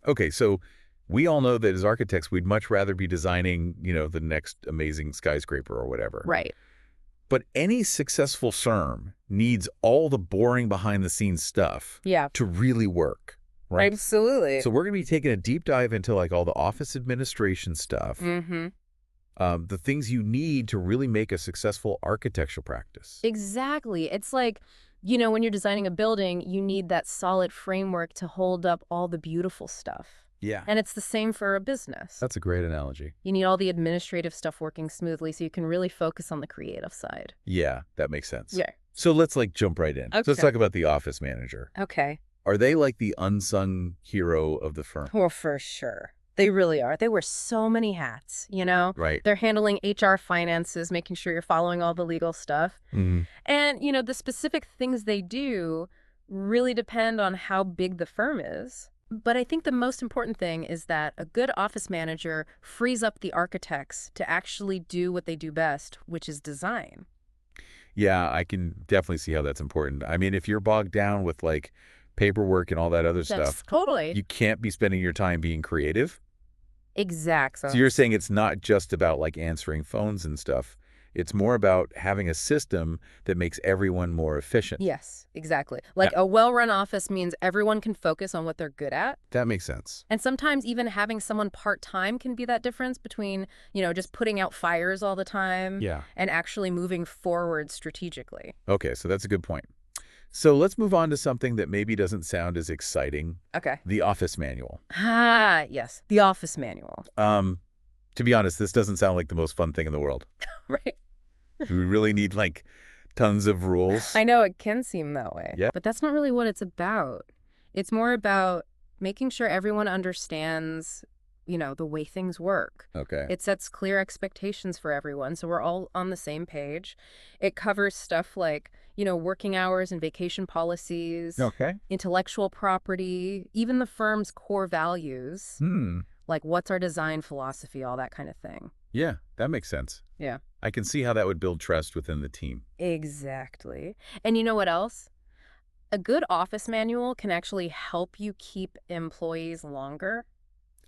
Okay, so we all know that as architects, we'd much rather be designing, the next amazing skyscraper or whatever. Right. But any successful firm needs all the boring behind-the-scenes stuff Yeah. to really work, right? Absolutely. So we're going to be taking a deep dive into like all the office administration stuff, Mm-hmm. the things you need to really make a successful architectural practice. Exactly. It's like, when you're designing a building, you need that solid framework to hold up all the beautiful stuff. Yeah. And it's the same for a business. That's a great analogy. You need all the administrative stuff working smoothly so you can really focus on the creative side. Yeah, that makes sense. Yeah. So let's jump right in. Okay. So let's talk about the office manager. Okay. Are they like the unsung hero of the firm? Well, for sure. They really are. They wear so many hats, Right. They're handling HR finances, making sure you're following all the legal stuff. Mm-hmm. And, the specific things they do really depend on how big the firm is. But I think the most important thing is that a good office manager frees up the architects to actually do what they do best, which is design. Yeah, I can definitely see how that's important. I mean, if you're bogged down with like paperwork and all that other stuff, Totally. you can't be spending your time being creative. Exactly. So you're saying it's not just about like answering phones and stuff. It's more about having a system that makes everyone more efficient. Yes, exactly. Like a well-run office means everyone can focus on what they're good at. That makes sense. And sometimes even having someone part-time can be that difference between, just putting out fires all the time Yeah. and actually moving forward strategically. Okay, so that's a good point. So let's move on to something that maybe doesn't sound as exciting. Okay. The office manual. Ah, yes. The office manual. To be honest, this doesn't sound like the most fun thing in the world. Right. Do we really need like tons of rules? I know it can seem that way. Yeah. But that's not really what it's about. It's more about making sure everyone understands, the way things work. Okay. It sets clear expectations for everyone, so we're all on the same page. It covers stuff like, working hours and vacation policies, Okay. intellectual property, even the firm's core values, like what's our design philosophy, all that kind of thing. Yeah, that makes sense. Yeah. I can see how that would build trust within the team. Exactly. And you know what else? A good office manual can actually help you keep employees longer.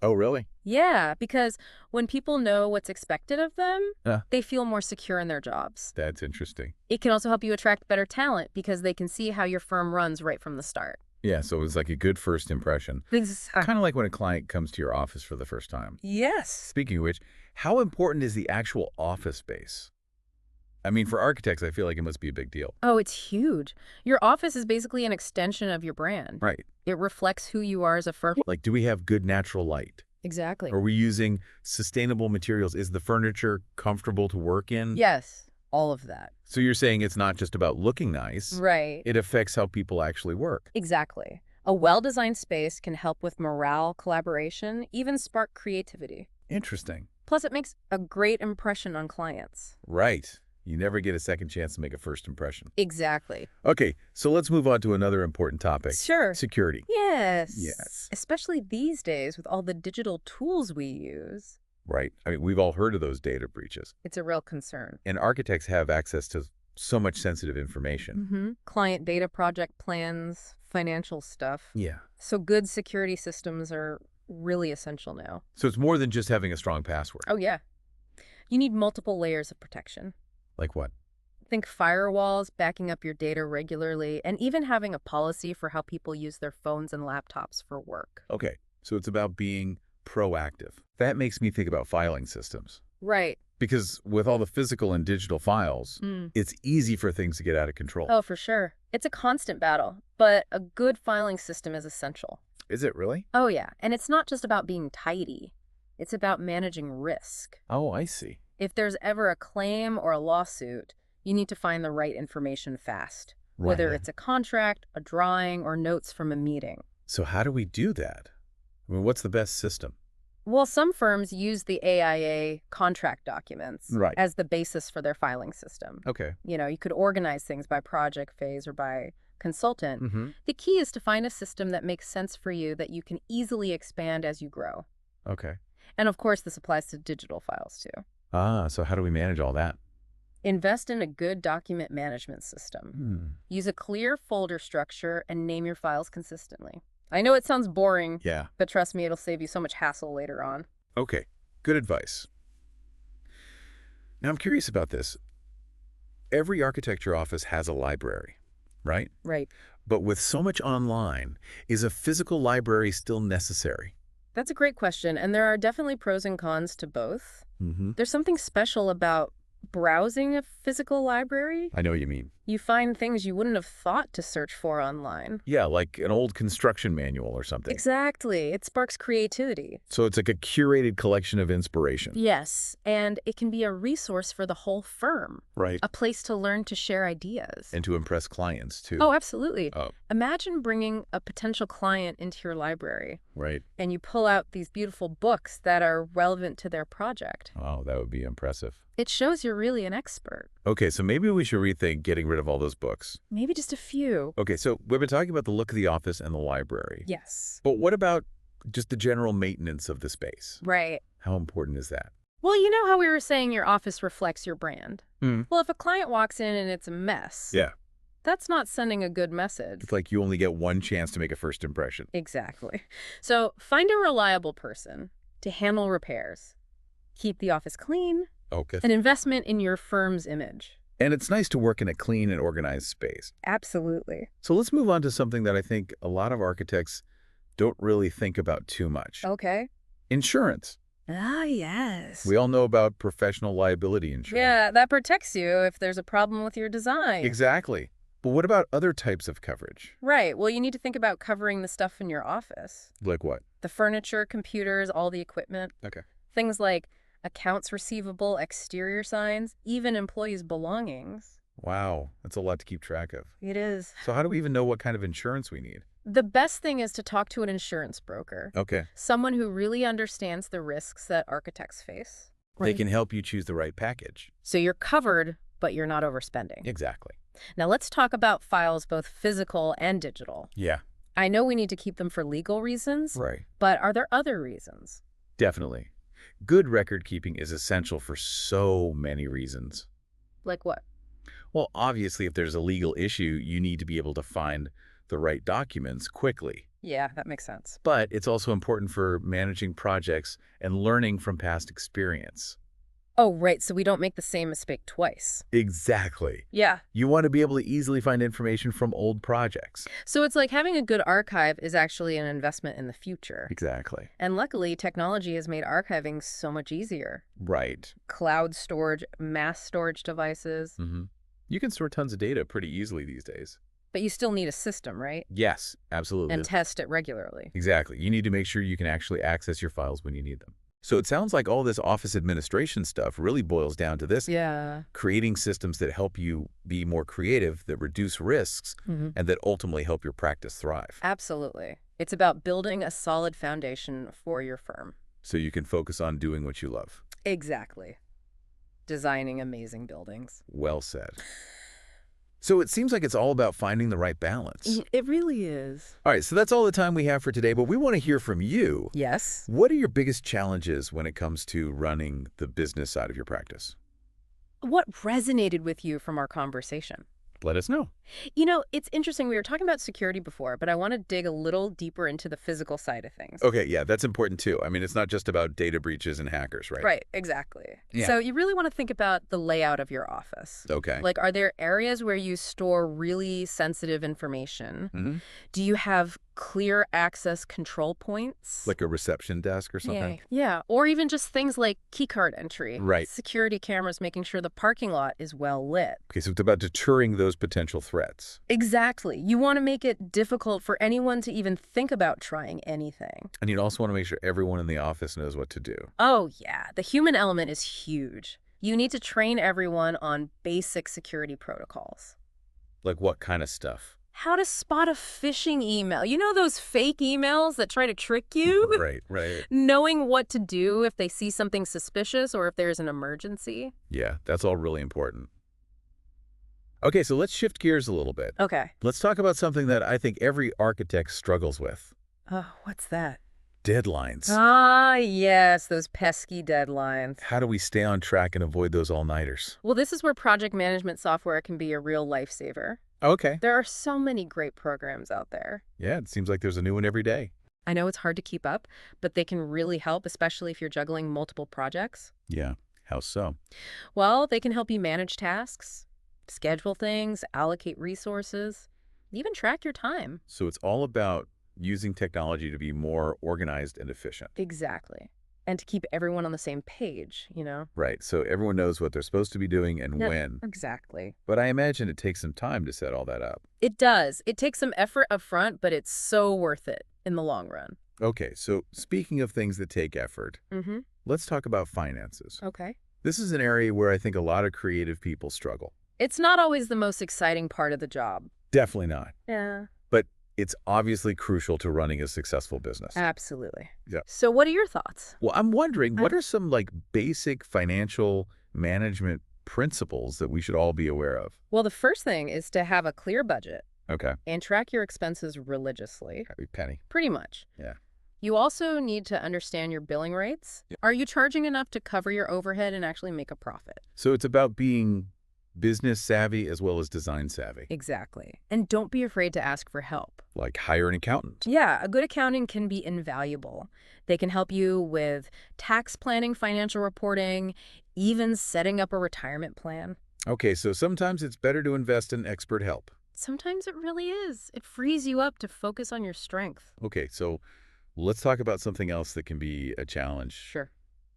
Oh, really? Yeah, because when people know what's expected of them, Yeah. they feel more secure in their jobs. That's interesting. It can also help you attract better talent because they can see how your firm runs right from the start. Yeah, so it was like a good first impression. Kind of like when a client comes to your office for the first time. Yes. Speaking of which, how important is the actual office space? I mean, for architects, I feel like it must be a big deal. Oh, it's huge. Your office is basically an extension of your brand. Right. It reflects who you are as a firm. Like, do we have good natural light? Exactly. Are we using sustainable materials? Is the furniture comfortable to work in? Yes, all of that. So you're saying it's not just about looking nice. Right. It affects how people actually work. Exactly. A well-designed space can help with morale, collaboration, even spark creativity. Interesting. Plus, it makes a great impression on clients. Right. You never get a second chance to make a first impression. Exactly. Okay, so let's move on to another important topic. Sure. Security. Yes. Yes. Especially these days with all the digital tools we use. Right. I mean, we've all heard of those data breaches. It's a real concern. And architects have access to so much sensitive information. Mm-hmm. Client data, project plans, financial stuff. Yeah. So good security systems are really essential now. So it's more than just having a strong password. Oh, yeah. You need multiple layers of protection. Like what? Think firewalls, backing up your data regularly, and even having a policy for how people use their phones and laptops for work. Okay, so it's about being proactive. That makes me think about filing systems. Right. Because with all the physical and digital files, it's easy for things to get out of control. Oh, for sure. It's a constant battle, but a good filing system is essential. Is it really? Oh, yeah. And it's not just about being tidy. It's about managing risk. Oh, I see. If there's ever a claim or a lawsuit, you need to find the right information fast, whether it's a contract, a drawing, or notes from a meeting. So how do we do that? I mean, what's the best system? Well, some firms use the AIA contract documents as the basis for their filing system. Okay. You could organize things by project phase or by consultant. The key is to find a system that makes sense for you that you can easily expand as you grow. Okay. And of course, this applies to digital files too. Ah, so how do we manage all that? Invest in a good document management system. Use a clear folder structure and name your files consistently. I know it sounds boring, Yeah. but trust me, it'll save you so much hassle later on. Okay. Good advice. Now, I'm curious about this. Every architecture office has a library, right? Right. But with so much online, is a physical library still necessary? That's a great question, and there are definitely pros and cons to both. Mm-hmm. There's something special about browsing a physical library. I know what you mean. You find things you wouldn't have thought to search for online. Yeah, like an old construction manual or something. Exactly. It sparks creativity. So it's like a curated collection of inspiration. Yes, and it can be a resource for the whole firm, Right. a place to learn to share ideas. And to impress clients, too. Oh, absolutely. Oh, Imagine bringing a potential client into your library, right. and you pull out these beautiful books that are relevant to their project. Oh, that would be impressive. It shows you're really an expert. Okay, so maybe we should rethink getting rid of all those books. Maybe just a few. Okay, so we've been talking about the look of the office and the library. Yes. But what about just the general maintenance of the space? Right. How important is that? Well, you know how we were saying your office reflects your brand? Hmm. Well, if a client walks in and it's a mess, Yeah. that's not sending a good message. It's like you only get one chance to make a first impression. Exactly. So find a reliable person to handle repairs. Keep the office clean. Okay. An investment in your firm's image. And it's nice to work in a clean and organized space. Absolutely. So let's move on to something that I think a lot of architects don't really think about too much. Okay. Insurance. Ah, yes. We all know about professional liability insurance. Yeah, that protects you if there's a problem with your design. Exactly. But what about other types of coverage? Right. Well, you need to think about covering the stuff in your office. Like what? The furniture, computers, all the equipment. Okay. Things like accounts receivable, exterior signs, even employees' belongings. Wow, that's a lot to keep track of. It is. So how do we even know what kind of insurance we need? The best thing is to talk to an insurance broker, Okay. someone who really understands the risks that architects face. They can help you choose the right package. So you're covered, but you're not overspending. Exactly. Now let's talk about files, both physical and digital. Yeah. I know we need to keep them for legal reasons, Right. but are there other reasons? Definitely. Good record keeping is essential for so many reasons. Like what? Well, obviously, if there's a legal issue, you need to be able to find the right documents quickly. Yeah, that makes sense. But it's also important for managing projects and learning from past experience. Oh, right, so we don't make the same mistake twice. Exactly. Yeah. You want to be able to easily find information from old projects. So it's like having a good archive is actually an investment in the future. Exactly. And luckily, technology has made archiving so much easier. Right. Cloud storage, mass storage devices. Mm-hmm. You can store tons of data pretty easily these days. But you still need a system, right? Yes, absolutely. And test it regularly. Exactly. You need to make sure you can actually access your files when you need them. So it sounds like all this office administration stuff really boils down to this. Yeah. Creating systems that help you be more creative, that reduce risks, and that ultimately help your practice thrive. Absolutely. It's about building a solid foundation for your firm. So you can focus on doing what you love. Exactly. Designing amazing buildings. Well said. So it seems like it's all about finding the right balance. It really is. All right, so that's all the time we have for today, but we want to hear from you. Yes. What are your biggest challenges when it comes to running the business side of your practice? What resonated with you from our conversation? Let us know. You know, it's interesting. We were talking about security before, but I want to dig a little deeper into the physical side of things. Okay, yeah, that's important too. I mean, it's not just about data breaches and hackers, right? Right, exactly. Yeah. So you really want to think about the layout of your office. Okay. Like, are there areas where you store really sensitive information? Mm-hmm. Do you have clear access control points? Like a reception desk or something? Yeah, or even just things like keycard entry. Right. Security cameras making sure the parking lot is well lit. Okay, so it's about deterring those potential threats. Exactly. You want to make it difficult for anyone to even think about trying anything. And you'd also want to make sure everyone in the office knows what to do. Oh, yeah. The human element is huge. You need to train everyone on basic security protocols. Like what kind of stuff? How to spot a phishing email. You know those fake emails that try to trick you? Right, right. Knowing what to do if they see something suspicious or if there's an emergency. Yeah, that's all really important. Okay, so let's shift gears a little bit. Okay. Let's talk about something that I think every architect struggles with. Oh, what's that? Deadlines. Ah, yes, those pesky deadlines. How do we stay on track and avoid those all-nighters? Well, this is where project management software can be a real lifesaver. Okay. There are so many great programs out there. Yeah, it seems like there's a new one every day. I know it's hard to keep up, but they can really help, especially if you're juggling multiple projects. Yeah. How so? Well, they can help you manage tasks, schedule things, allocate resources, even track your time. So it's all about using technology to be more organized and efficient. Exactly. And to keep everyone on the same page. Right. So everyone knows what they're supposed to be doing and Yep, when. exactly. But I imagine it takes some time to set all that up. It does. It takes some effort up front, but it's so worth it in the long run. Okay, so speaking of things that take effort, Mm-hmm. let's talk about finances. Okay. This is an area where I think a lot of creative people struggle. It's not always the most exciting part of the job. Definitely not. Yeah. But it's obviously crucial to running a successful business. Absolutely. Yeah. So what are your thoughts? Well, I'm wondering, what are some basic financial management principles that we should all be aware of? Well, the first thing is to have a clear budget Okay. and track your expenses religiously. Every penny. Pretty much. Yeah. You also need to understand your billing rates. Yeah. Are you charging enough to cover your overhead and actually make a profit? So it's about being business savvy as well as design savvy. Exactly. And don't be afraid to ask for help. Like hire an accountant. Yeah, a good accountant can be invaluable. They can help you with tax planning, financial reporting, even setting up a retirement plan. Okay, so sometimes it's better to invest in expert help. Sometimes it really is. It frees you up to focus on your strength. Okay, so let's talk about something else that can be a challenge. Sure.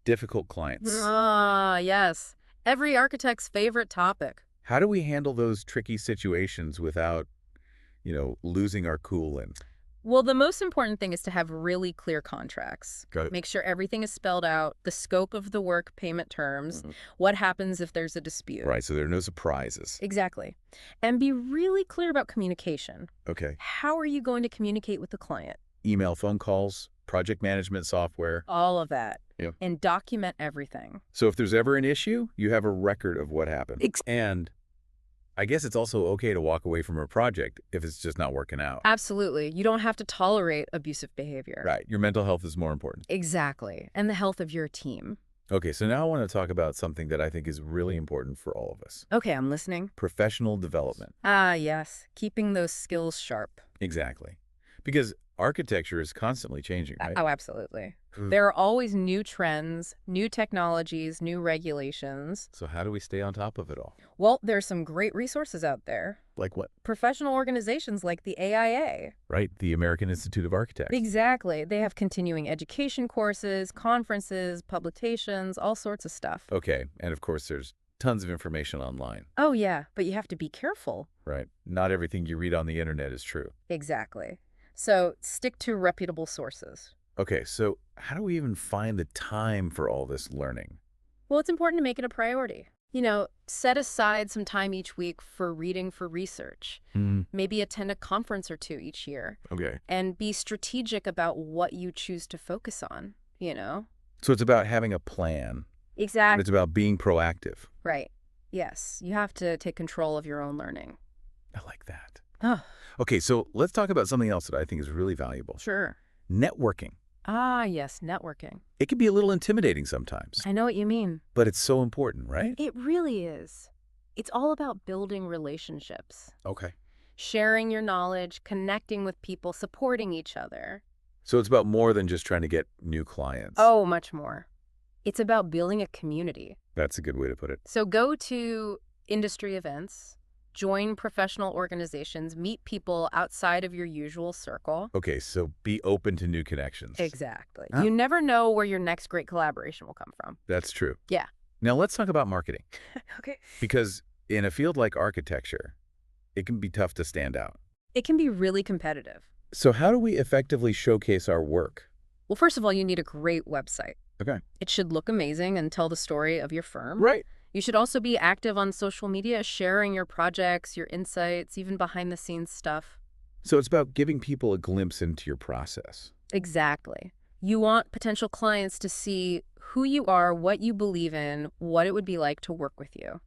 Difficult clients. Ah, yes. Every architect's favorite topic. How do we handle those tricky situations without, losing our cool and... Well, the most important thing is to have really clear contracts. Got it. Make sure everything is spelled out, the scope of the work, payment terms, what happens if there's a dispute. Right, so there are no surprises. Exactly. And be really clear about communication. Okay. How are you going to communicate with the client? Email, phone calls, project management software. All of that. Yep. And document everything. So if there's ever an issue, you have a record of what happened. And I guess it's also okay to walk away from a project if it's just not working out. Absolutely. You don't have to tolerate abusive behavior. Right. Your mental health is more important. Exactly. And the health of your team. Okay, so now I want to talk about something that I think is really important for all of us. Okay, I'm listening. Professional development. Ah, yes. Keeping those skills sharp. Exactly. Because architecture is constantly changing, right? Oh, absolutely. Hmm. There are always new trends, new technologies, new regulations. So how do we stay on top of it all? Well, there's some great resources out there. Like what? Professional organizations like the AIA. Right, the American Institute of Architects. Exactly. They have continuing education courses, conferences, publications, all sorts of stuff. Okay, and of course there's tons of information online. Oh, yeah, but you have to be careful. Right. Not everything you read on the internet is true. Exactly. So stick to reputable sources. Okay, so how do we even find the time for all this learning? Well, it's important to make it a priority. Set aside some time each week for reading for research. Maybe attend a conference or two each year. Okay. And be strategic about what you choose to focus on. So it's about having a plan. Exactly. It's about being proactive. Right. Yes. You have to take control of your own learning. I like that. Oh, Okay, so let's talk about something else that I think is really valuable. sure. Networking. Ah, yes, networking. It can be a little intimidating sometimes, I know what you mean. but it's so important, right? It really is. It's all about building relationships, Okay. sharing your knowledge, connecting with people, supporting each other. So it's about more than just trying to get new clients. Oh, much more. It's about building a community. That's a good way to put it. So go to industry events, join professional organizations, meet people outside of your usual circle. Okay, so be open to new connections. Exactly. Huh? You never know where your next great collaboration will come from. That's true. Yeah. Now let's talk about marketing. Okay. Because in a field like architecture, it can be tough to stand out. It can be really competitive. So how do we effectively showcase our work? Well, first of all, you need a great website. Okay. It should look amazing and tell the story of your firm. Right. You should also be active on social media, sharing your projects, your insights, even behind-the-scenes stuff. So it's about giving people a glimpse into your process. Exactly. You want potential clients to see who you are, what you believe in, what it would be like to work with you.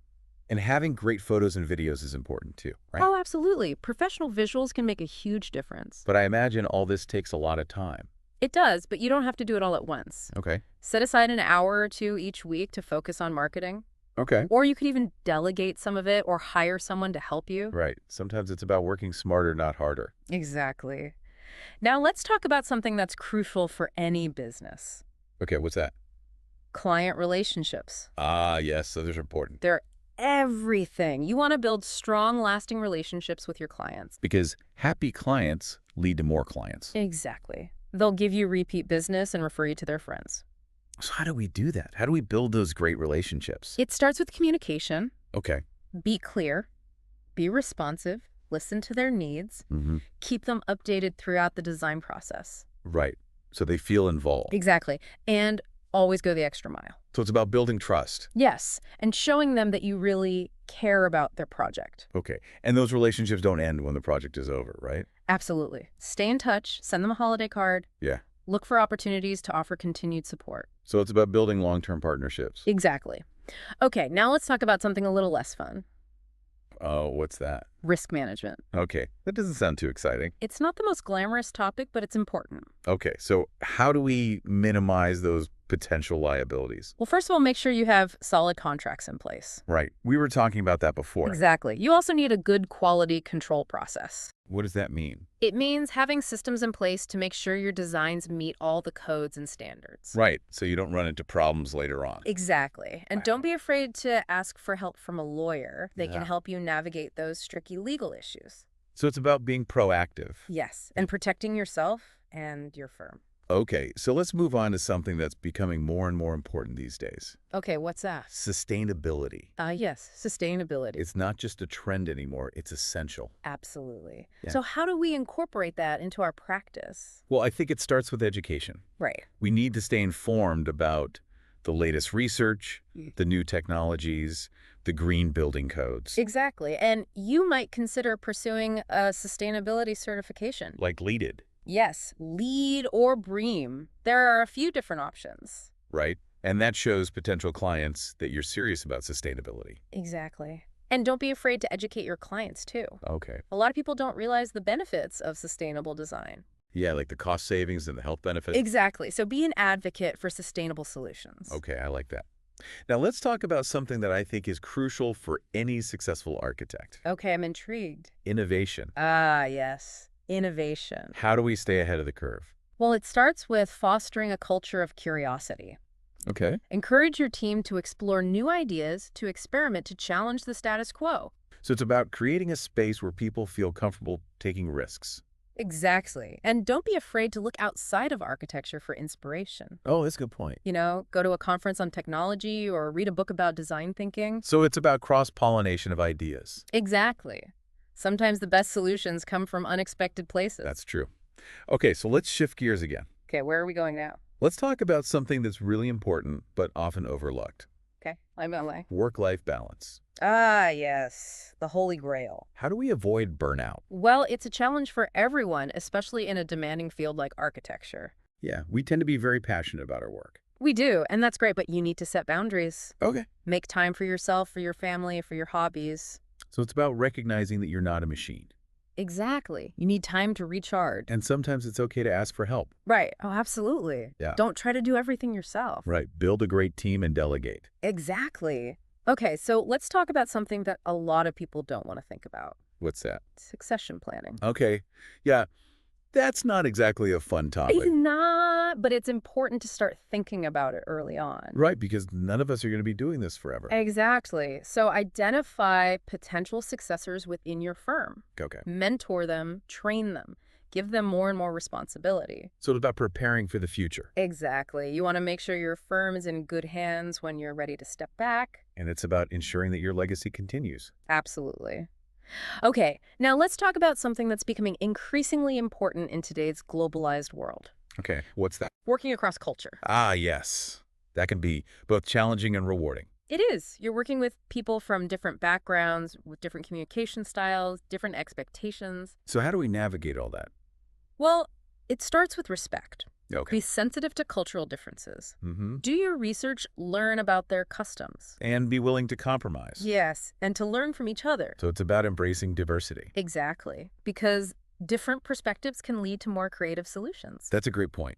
And having great photos and videos is important too, right? Oh, absolutely. Professional visuals can make a huge difference. But I imagine all this takes a lot of time. It does, but you don't have to do it all at once. Okay. Set aside an hour or two each week to focus on marketing. Okay. Or you could even delegate some of it or hire someone to help you. Right. Sometimes it's about working smarter, not harder. Exactly. Now let's talk about something that's crucial for any business. Okay, what's that? Client relationships. Ah, yes, so those are important. They're everything. You want to build strong, lasting relationships with your clients. Because happy clients lead to more clients. Exactly. They'll give you repeat business and refer you to their friends. So how do we do that? How do we build those great relationships? It starts with communication. Okay. Be clear. Be responsive. Listen to their needs. Mm-hmm. Keep them updated throughout the design process. Right. So they feel involved. Exactly. And always go the extra mile. So it's about building trust. Yes, and showing them that you really care about their project. Okay. And those relationships don't end when the project is over, right? Absolutely. Stay in touch. Send them a holiday card. Yeah. Look for opportunities to offer continued support. So it's about building long-term partnerships. Exactly. Okay, now let's talk about something a little less fun. Oh, what's that? Risk management. Okay. That doesn't sound too exciting. It's not the most glamorous topic, but it's important. Okay. So how do we minimize those potential liabilities? Well, first of all, make sure you have solid contracts in place. Right. We were talking about that before. Exactly. You also need a good quality control process. What does that mean? It means having systems in place to make sure your designs meet all the codes and standards. Right. So you don't run into problems later on. Exactly. And don't be afraid to ask for help from a lawyer. They can Yeah. help you navigate those tricky legal issues. So it's about being proactive. Yes, and protecting yourself and your firm. Okay, so let's move on to something that's becoming more and more important these days. Okay, what's that? Sustainability. Yes, sustainability. It's not just a trend anymore, it's essential. Absolutely. Yeah. So how do we incorporate that into our practice? Well, I think it starts with education. Right. We need to stay informed about the latest research, the new technologies, the green building codes. Exactly. And you might consider pursuing a sustainability certification. Like LEED, Yes, LEED or BREEAM. There are a few different options. right? And that shows potential clients that you're serious about sustainability. Exactly. And don't be afraid to educate your clients, too. Okay. A lot of people don't realize the benefits of sustainable design. Yeah, like the cost savings and the health benefits. Exactly. So be an advocate for sustainable solutions. Okay, I like that. Now let's talk about something that I think is crucial for any successful architect. Okay, I'm intrigued. Innovation. Ah, yes. Innovation. How do we stay ahead of the curve? Well, it starts with fostering a culture of curiosity. Okay. Encourage your team to explore new ideas, to experiment, to challenge the status quo. So it's about creating a space where people feel comfortable taking risks. Exactly. And don't be afraid to look outside of architecture for inspiration. Oh, that's a good point. You know, go to a conference on technology or read a book about design thinking. So it's about cross-pollination of ideas. Exactly. Sometimes the best solutions come from unexpected places. That's true. Okay, so let's shift gears again. Okay, where are we going now? Let's talk about something that's really important but often overlooked. Okay, I'm on way. Work-life balance. Ah, yes. The holy grail. How do we avoid burnout? Well, it's a challenge for everyone, especially in a demanding field like architecture. Yeah, we tend to be very passionate about our work. We do, and that's great, but you need to set boundaries. Okay. Make time for yourself, for your family, for your hobbies. So it's about recognizing that you're not a machine. Exactly. You need time to recharge. And sometimes it's okay to ask for help. Right. Oh, absolutely. Yeah. Don't try to do everything yourself. Right. Build a great team and delegate. Exactly. Okay, so let's talk about something that a lot of people don't want to think about. What's that? Succession planning. Okay. Yeah. That's not exactly a fun topic. It's not, but it's important to start thinking about it early on. Right, because none of us are going to be doing this forever. Exactly. So identify potential successors within your firm. Okay. Mentor them, train them, give them more and more responsibility. So it's about preparing for the future. Exactly. You want to make sure your firm is in good hands when you're ready to step back. And it's about ensuring that your legacy continues. Absolutely. Okay, now let's talk about something that's becoming increasingly important in today's globalized world. Okay. What's that? Working across culture. Ah, yes. That can be both challenging and rewarding. It is. You're working with people from different backgrounds, with different communication styles, different expectations. So how do we navigate all that? Well, it starts with respect. Okay. Be sensitive to cultural differences. Mm-hmm. Do your research, learn about their customs. And be willing to compromise. Yes, and to learn from each other. So it's about embracing diversity. Exactly, because different perspectives can lead to more creative solutions. That's a great point.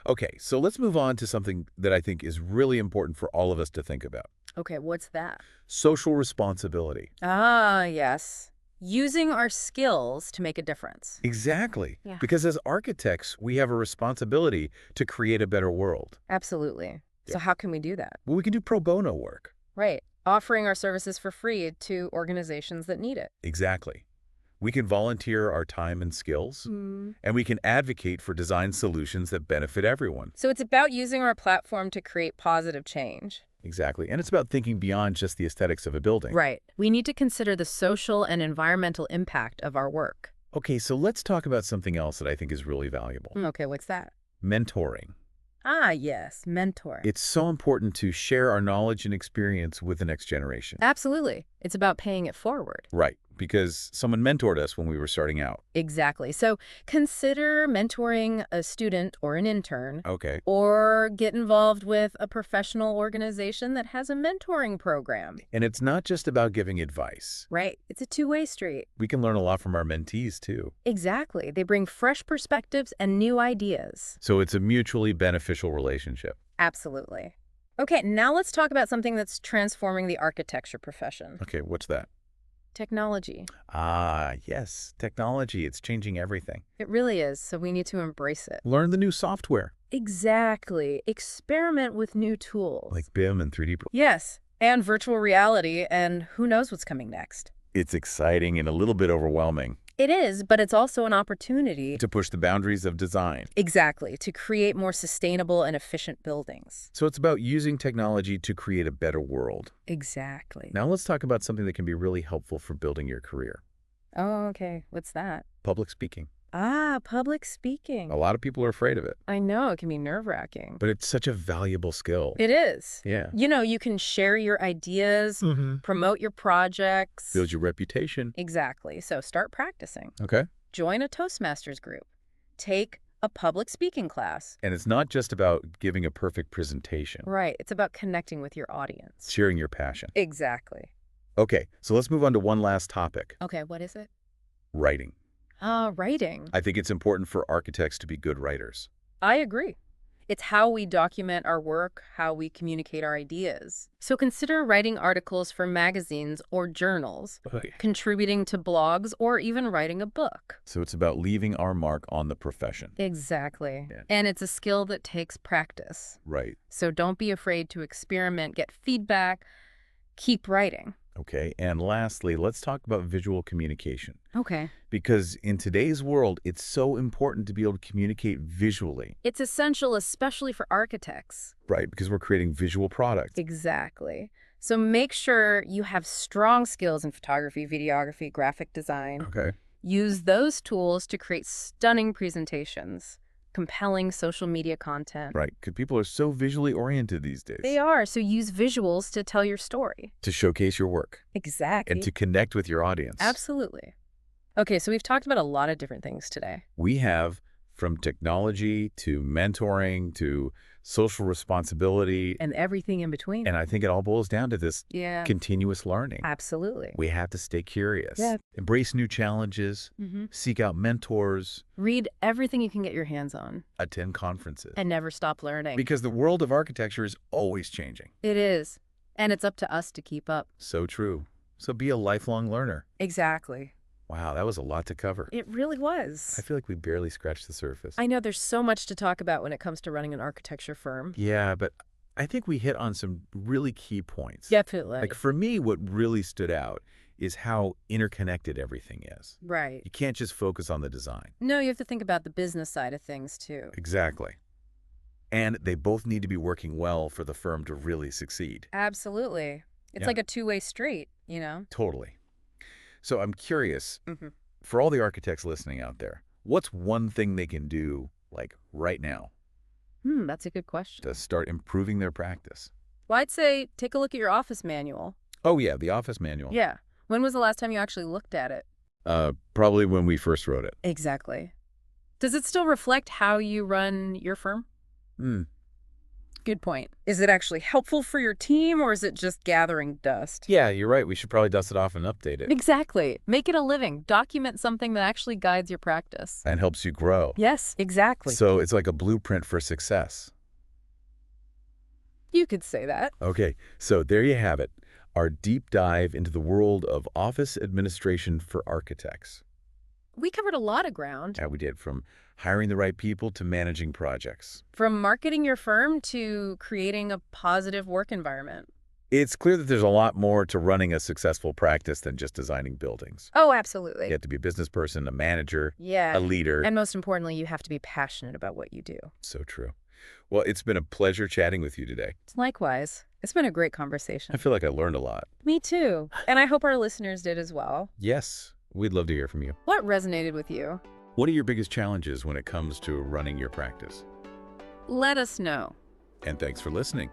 Okay, so let's move on to something that I think is really important for all of us to think about. Okay, what's that? Social responsibility. Ah, yes. Using our skills to make a difference. Exactly. Yeah. Because as architects, we have a responsibility to create a better world. Absolutely. Yeah. So how can we do that? Well, we can do pro bono work. Right. Offering our services for free to organizations that need it. Exactly. We can volunteer our time and skills, Mm. and we can advocate for design solutions that benefit everyone. So it's about using our platform to create positive change. Exactly. And it's about thinking beyond just the aesthetics of a building. Right. We need to consider the social and environmental impact of our work. Okay, so let's talk about something else that I think is really valuable. Okay, what's that? Mentoring. Ah, yes, mentor. It's so important to share our knowledge and experience with the next generation. Absolutely. It's about paying it forward. Right, because someone mentored us when we were starting out. Exactly. So consider mentoring a student or an intern, Okay. or get involved with a professional organization that has a mentoring program. And it's not just about giving advice. Right. It's a two-way street. We can learn a lot from our mentees, too. Exactly. They bring fresh perspectives and new ideas. So it's a mutually beneficial relationship. Absolutely. Okay, now let's talk about something that's transforming the architecture profession. Okay, what's that? Technology. Ah, yes, technology. It's changing everything. It really is, so we need to embrace it. Learn the new software, Exactly. Experiment with new tools. like BIM and 3D. Yes, and virtual reality, and who knows what's coming next. It's exciting and a little bit overwhelming It is, but it's also an opportunity. to push the boundaries of design. Exactly, to create more sustainable and efficient buildings. So it's about using technology to create a better world. Exactly. Now let's talk about something that can be really helpful for building your career. Oh, okay. What's that? Public speaking. Ah, public speaking. A lot of people are afraid of it, I know, it can be nerve-wracking. but it's such a valuable skill. It is. Yeah. You know, you can share your ideas, promote your projects. Build your reputation. Exactly. So start practicing. Okay. Join a Toastmasters group. Take a public speaking class. And it's not just about giving a perfect presentation, Right. It's about connecting with your audience. sharing your passion. Exactly. Okay, so let's move on to one last topic, Okay, what is it? writing. Writing. I think it's important for architects to be good writers. I agree. It's how we document our work, how we communicate our ideas. So consider writing articles for magazines or journals, contributing to blogs, or even writing a book. So it's about leaving our mark on the profession. Exactly. Yeah. And it's a skill that takes practice. Right. So don't be afraid to experiment, get feedback, keep writing. Okay, and lastly, let's talk about visual communication. Okay. Because in today's world, it's so important to be able to communicate visually. It's essential, especially for architects. Right, because we're creating visual products. Exactly. So make sure you have strong skills in photography, videography, graphic design. Okay. Use those tools to create stunning presentations, compelling social media content. Right, because people are so visually oriented these days. They are, so use visuals to tell your story. To showcase your work Exactly. and to connect with your audience. Absolutely. Okay, so we've talked about a lot of different things today. We have from technology to mentoring to social responsibility. And everything in between. And I think it all boils down to this Yeah. continuous learning. Absolutely. We have to stay curious, Yeah. embrace new challenges, seek out mentors, Read everything you can get your hands on. attend conferences. And never stop learning. Because the world of architecture is always changing. It is. And it's up to us to keep up. So true. So be a lifelong learner. Exactly. Wow, that was a lot to cover. It really was. I feel like we barely scratched the surface. I know there's so much to talk about when it comes to running an architecture firm. Yeah, but I think we hit on some really key points. Definitely. Like for me, what really stood out is how interconnected everything is. Right. You can't just focus on the design. No, you have to think about the business side of things too. Exactly. And they both need to be working well for the firm to really succeed. Absolutely. It's Yeah. like a two-way street, you know? Totally. So I'm curious, Mm-hmm. for all the architects listening out there, what's one thing they can do, like right now, That's a good question. to start improving their practice? Well, I'd say take a look at your office manual. Oh, yeah, the office manual. Yeah. When was the last time you actually looked at it? Probably when we first wrote it. Exactly. Does it still reflect how you run your firm? Good point. Is it actually helpful for your team, or is it just gathering dust? Yeah, you're right. We should probably dust it off and update it. Exactly. Make it a living. Document something that actually guides your practice. And helps you grow. Yes, exactly. So it's like a blueprint for success. You could say that. Okay, so there you have it, our deep dive into the world of office administration for architects. We covered a lot of ground. Yeah, we did, from hiring the right people to managing projects. From marketing your firm to creating a positive work environment. It's clear that there's a lot more to running a successful practice than just designing buildings. Oh, absolutely. You have to be a business person, a manager, Yeah. a leader. And most importantly, you have to be passionate about what you do. So true. Well, it's been a pleasure chatting with you today. Likewise. It's been a great I conversation. feel like I learned a lot. Me too. And I hope our listeners did as well. Yes, we'd love to hear from you. What resonated with you? What are your biggest challenges when it comes to running your practice? Let us know. And thanks for listening.